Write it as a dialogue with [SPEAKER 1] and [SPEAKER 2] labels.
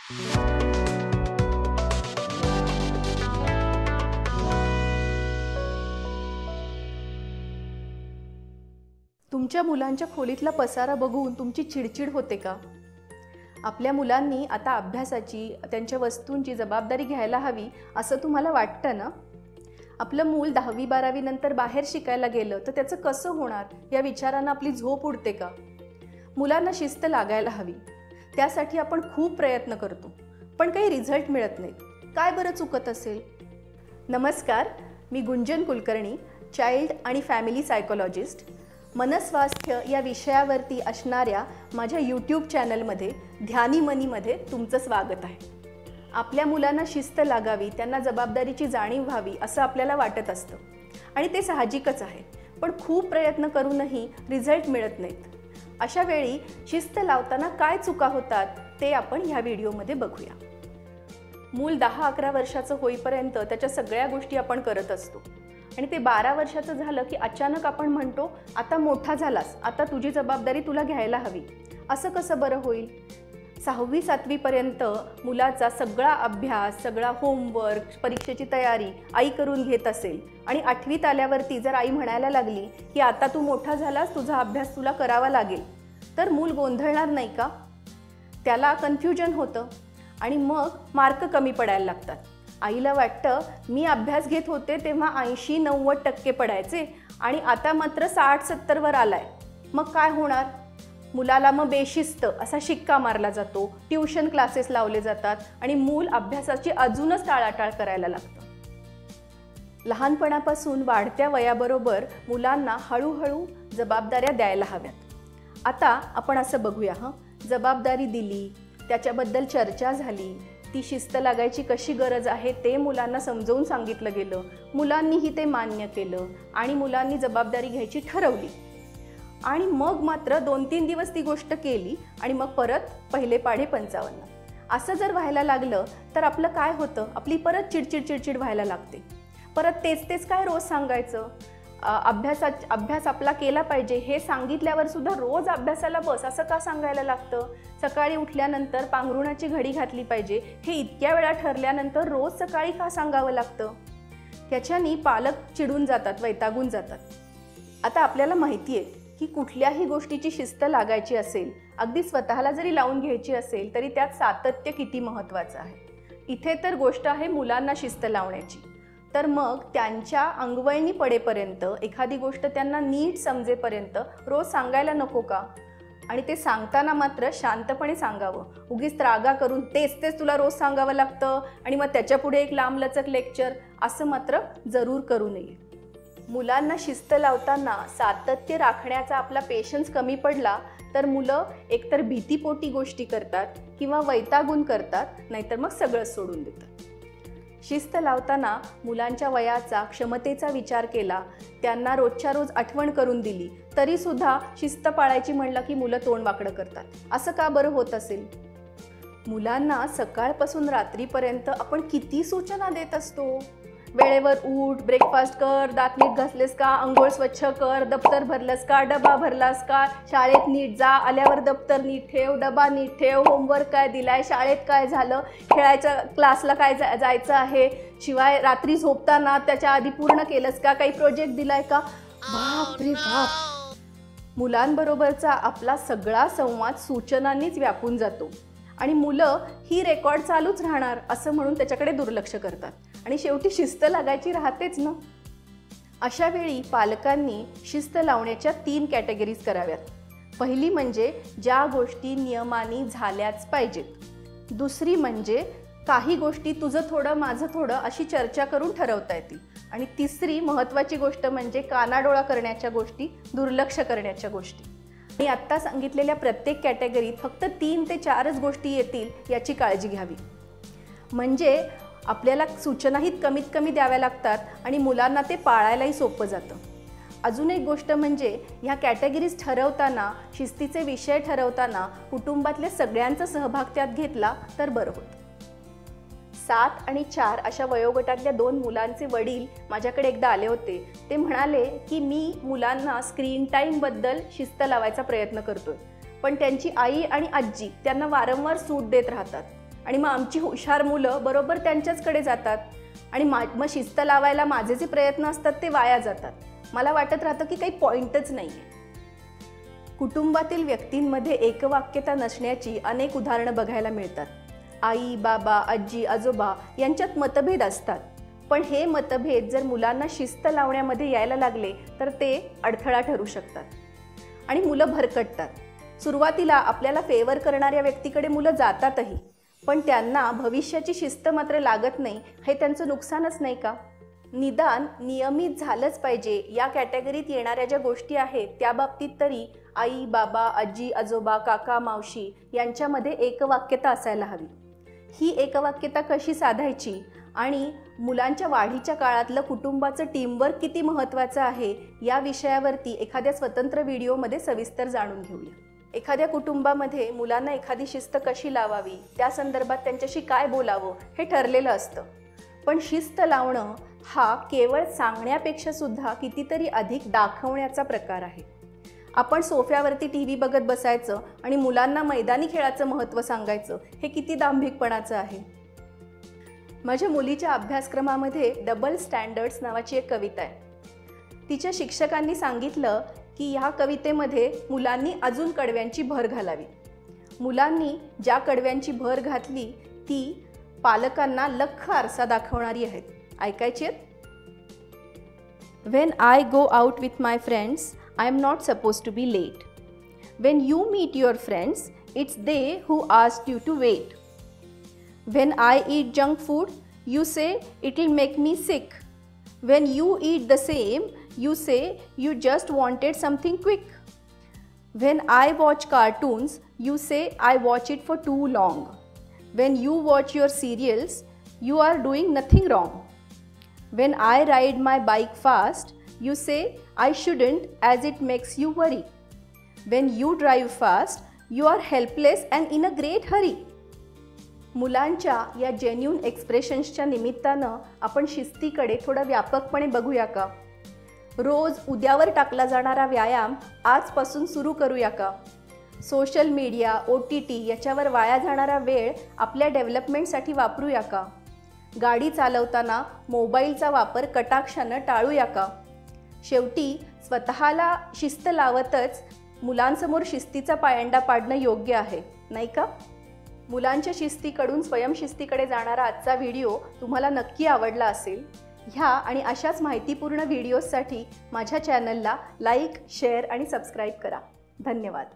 [SPEAKER 1] तुमच्या मुलांच्या खोलीतला पसारा बघून तुमची चिडचिड होते का? आपल्या मुलांनी आता अभ्यासाची, त्यांच्या वस्तूंची जबाबदारी घ्यायला हवी असं तुम्हाला वाटतं ना? आपलं मूल 10वी-12वी नंतर बाहेर शिकायला गेलं तर त्याचं कसं होणार या विचारानं आपली झोप उडते का? मुलांना शिस्त लागायला हवी, त्यासाठी आपण खूप प्रयत्न करतो, पण काही रिझल्ट मिळत नाहीत. काय बरं चुकत असेल? नमस्कार, मी गुंजन कुलकर्णी, चाइल्ड आणि फॅमिली सायकोलॉजिस्ट. मनस्वास्थ्य या विषयावरती असणाऱ्या माझ्या यूट्यूब चॅनलमध्ये ध्यानी मनीमध्ये तुमचं स्वागत आहे. आपल्या मुलांना शिस्त लागावी, त्यांना जबाबदारीची जाणीव व्हावी असं आपल्याला वाटत असतं आणि ते साहजिकच आहे, पण खूप प्रयत्न करूनही रिझल्ट मिळत नाहीत. अशा वेळी शिस्त लावताना काय चुका होतात ते आपण ह्या व्हिडिओमध्ये बघूया. मूल 10-11 वर्षाचं होईपर्यंत त्याच्या सगळ्या गोष्टी आपण करत असतो आणि ते 12 वर्षाचं झालं की अचानक आपण म्हणतो, आता मोठा झालास, आता तुझी जबाबदारी तुला घ्यायला हवी. असं कसं बरं होईल? 6वी-7वी पर्यंत मुलाचा सगळा अभ्यास, सगळा होमवर्क, परीक्षेची तयारी आई करून घेत असेल आणि 8वीत आल्यावरती जर आई म्हणायला लागली की आता तू मोठा झालास, तुझा अभ्यास तुला करावा लागेल, तर मूल गोंधळणार नाही का? त्याला कन्फ्युजन होतं आणि मग मार्क कमी पडायला लागतात. आईला वाटतं, मी अभ्यास घेत होते तेव्हा 80-90% पडायचे आणि आता मात्र 60-70 वर आलाय. मग काय होणार? मुलाला मग बेशिस्त असा शिक्का मारला जातो, ट्यूशन क्लासेस लावले जातात आणि मूल अभ्यासाची अजूनच टाळाटाळ करायला लागतं. लहानपणापासून वाढत्या वयाबरोबर मुलांना हळूहळू जबाबदाऱ्या द्यायला हव्यात. आता आपण असं बघूया. जबाबदारी दिली, त्याच्याबद्दल चर्चा झाली, ती शिस्त लागायची कशी गरज आहे ते मुलांना समजावून सांगितलं गेलं, मुलांनीही ते मान्य केलं आणि मुलांनी जबाबदारी घ्यायची ठरवली आणि मग मात्र 2-3 दिवस ती गोष्ट केली आणि मग परत पहिले पाढे 55. असं जर व्हायला लागलं तर आपलं काय होतं? आपली परत चिडचिड व्हायला लागते. परत तेच काय रोज सांगायचं? अभ्यास आपला केला पाहिजे हे सांगितल्यावर सुद्धा रोज अभ्यासाला बस असं का सांगायला लागतं? सकाळी उठल्यानंतर पांघरुणाची घडी घातली पाहिजे हे इतक्या वेळा ठरल्यानंतर रोज सकाळी का सांगावं लागतं? त्याच्यानी पालक चिडून जातात, वैतागून जातात. आता आपल्याला माहिती आहे की कुठल्याही गोष्टीची शिस्त लागायची असेल, अगदी स्वतःला जरी लावून घ्यायची असेल तरी त्यात सातत्य किती महत्त्वाचं आहे. इथे तर गोष्ट आहे मुलांना शिस्त लावण्याची, तर मग त्यांच्या अंगवळणी पडेपर्यंत, एखादी गोष्ट त्यांना नीट समजेपर्यंत रोज सांगायला नको का? आणि ते सांगताना मात्र शांतपणे सांगावं. उगीच त्रागा करून तेच तुला रोज सांगावं लागतं आणि मग त्याच्यापुढे एक लांबलचक लेक्चर, असं मात्र जरूर करू नये. मुलांना शिस्त लावताना सातत्य राखण्याचा आपला पेशन्स कमी पडला तर मुलं एकतर भीतीपोटी गोष्टी करतात किंवा वैतागून करतात, नाहीतर मग सगळंच सोडून देतात. शिस्त लावताना मुलांच्या वयाचा, क्षमतेचा विचार केला, त्यांना रोजच्या रोज आठवण करून दिली, तरीसुद्धा शिस्त पाळायची म्हणलं की मुलं तोंड वाकडं करतात. असं का बरं होत असेल? मुलांना सकाळपासून रात्रीपर्यंत आपण किती सूचना देत असतो. वेळेवर उठ, ब्रेकफास्ट कर, दात नीट घासलेस का, अंघोळ स्वच्छ कर, दप्तर भरलंस का, डबा भरलास का, शाळेत नीट जा, आल्यावर दप्तर नीट ठेव, डबा नीट ठेव, होमवर्क काय दिलाय, शाळेत काय झालं, खेळायच्या क्लासला काय जायचं आहे, शिवाय रात्री झोपताना त्याच्या आधी पूर्ण केलंस का, काही प्रोजेक्ट दिलाय का. बाप रे बाप, मुलांबरोबरचा आपला सगळा संवाद सूचनांनीच व्यापून जातो आणि मुलं ही रेकॉर्ड चालूच राहणार असं म्हणून त्याच्याकडे दुर्लक्ष करतात आणि शेवटी शिस्त लागायची राहतेच ना. अशा वेळी पालकांनी शिस्त लावण्याच्या 3 कॅटेगरीज कराव्यात. पहिली म्हणजे ज्या गोष्टी नियमाने झाल्याच पाहिजेत. दुसरी म्हणजे काही गोष्टी तुझं थोडं माझं थोडं अशी चर्चा करून ठरवता येतील. आणि तिसरी महत्त्वाची गोष्ट म्हणजे कानाडोळा करण्याच्या गोष्टी, दुर्लक्ष करण्याच्या गोष्टी. मी आत्ता सांगितलेल्या प्रत्येक कॅटेगरीत फक्त 3 ते 4च गोष्टी येतील याची काळजी घ्यावी. म्हणजे आपल्याला सूचनाही कमीत कमी द्याव्या लागतात आणि मुलांना ते पाळायलाही सोपं जातं. अजून एक गोष्ट म्हणजे ह्या कॅटेगरीज ठरवताना, शिस्तीचे विषय ठरवताना कुटुंबातल्या सगळ्यांचा सहभाग त्यात घेतला तर बरं होतं. 7 आणि 4 अशा वयोगटातल्या 2 मुलांचे वडील माझ्याकडे एकदा आले होते. ते म्हणाले की मी मुलांना स्क्रीन टाईमबद्दल शिस्त लावायचा प्रयत्न करतोय, पण त्यांची आई आणि आजी त्यांना वारंवार सूट देत राहतात आणि मग आमची हुशार मुलं बरोबर त्यांच्याचकडे जातात आणि मग शिस्त लावायला माझे जे प्रयत्न असतात ते वाया जातात. मला वाटत राहतं की काही पॉईंटच नाही आहे. कुटुंबातील व्यक्तींमध्ये एकवाक्यता नसण्याची अनेक उदाहरणं बघायला मिळतात. आई, बाबा, आजी, आजोबा यांच्यात मतभेद असतात, पण हे मतभेद जर मुलांना शिस्त लावण्यामध्ये यायला लागले तर ते अडथळा ठरू शकतात आणि मुलं भरकटतात. सुरुवातीला आपल्याला फेवर करणाऱ्या व्यक्तीकडे मुलं जातातही, पण त्यांना भविष्याची शिस्त मात्र लागत नाही. हे त्यांचं नुकसानच नाही का? निदान नियमित झालंच पाहिजे या कॅटेगरीत येणाऱ्या ज्या गोष्टी आहेत त्या बाबतीत तरी आई, बाबा, आजी, आजोबा, काका, मावशी यांच्यामध्ये एकवाक्यता असायला हवी. ही एकवाक्यता कशी साधायची आणि मुलांच्या वाढीच्या काळातलं कुटुंबाचं टीमवर्क किती महत्त्वाचं आहे या विषयावरती एखाद्या स्वतंत्र व्हिडिओमध्ये सविस्तर जाणून घेऊया. एखाद्या कुटुंबामध्ये मुलांना एखादी शिस्त कशी लावावी, त्या संदर्भात त्यांच्याशी काय बोलावं हे ठरलेलं असतं. पण शिस्त लावणं हा केवळ सांगण्यापेक्षा सुद्धा कितीतरी अधिक दाखवण्याचा प्रकार आहे. आपण सोफ्यावरती TV बघत बसायचं आणि मुलांना मैदानी खेळाचं महत्त्व सांगायचं, हे किती दांभिकपणाचं आहे. माझ्या मुलीच्या अभ्यासक्रमामध्ये डबल स्टँडर्ड्स नावाची एक कविता आहे. तिच्या शिक्षकांनी सांगितलं की ह्या कवितेमध्ये मुलांनी अजून कडव्यांची भर घालावी. मुलांनी ज्या कडव्यांची भर घातली ती पालकांना लख्ख आरसा दाखवणारी आहेत. ऐकायची आहेत? When I go out with my friends, I am not supposed to be late. When you meet your friends, it's they who asked you to wait. When I eat junk food, you say it'll make me sick. When you eat the same, you say you just wanted something quick. When I watch cartoons, you say I watch it for too long. When you watch your serials, you are doing nothing wrong. When I ride my bike fast, you say I shouldn't as it makes you worry. When you drive fast, you are helpless and in a great hurry. मुलांच्या या genuine एक्सप्रेशन्सच्या निमित्तानं आपण शिस्तीकडे थोडं व्यापकपणे बघूया का? रोज उद्यावर टाकला जाणारा व्यायाम आजपासून सुरू करूया का? सोशल मीडिया, OTT याच्यावर वाया जाणारा वेळ आपल्या डेव्हलपमेंटसाठी वापरूया का? गाडी चालवताना मोबाईलचा वापर कटाक्षानं टाळूया का? शेवटी स्वतःला शिस्त लावतच मुलांसमोर शिस्तीचा पायंडा पाडणं योग्य आहे, नाही का? मुलांच्या शिस्तीकडून स्वयंशिस्तीकडे जाणारा आजचा व्हिडिओ तुम्हाला नक्की आवडला असेल. ह्या आणि अशाच माहितीपूर्ण व्हिडिओजसाठी माझ्या चॅनलला लाईक, शेअर आणि सबस्क्राईब करा. धन्यवाद.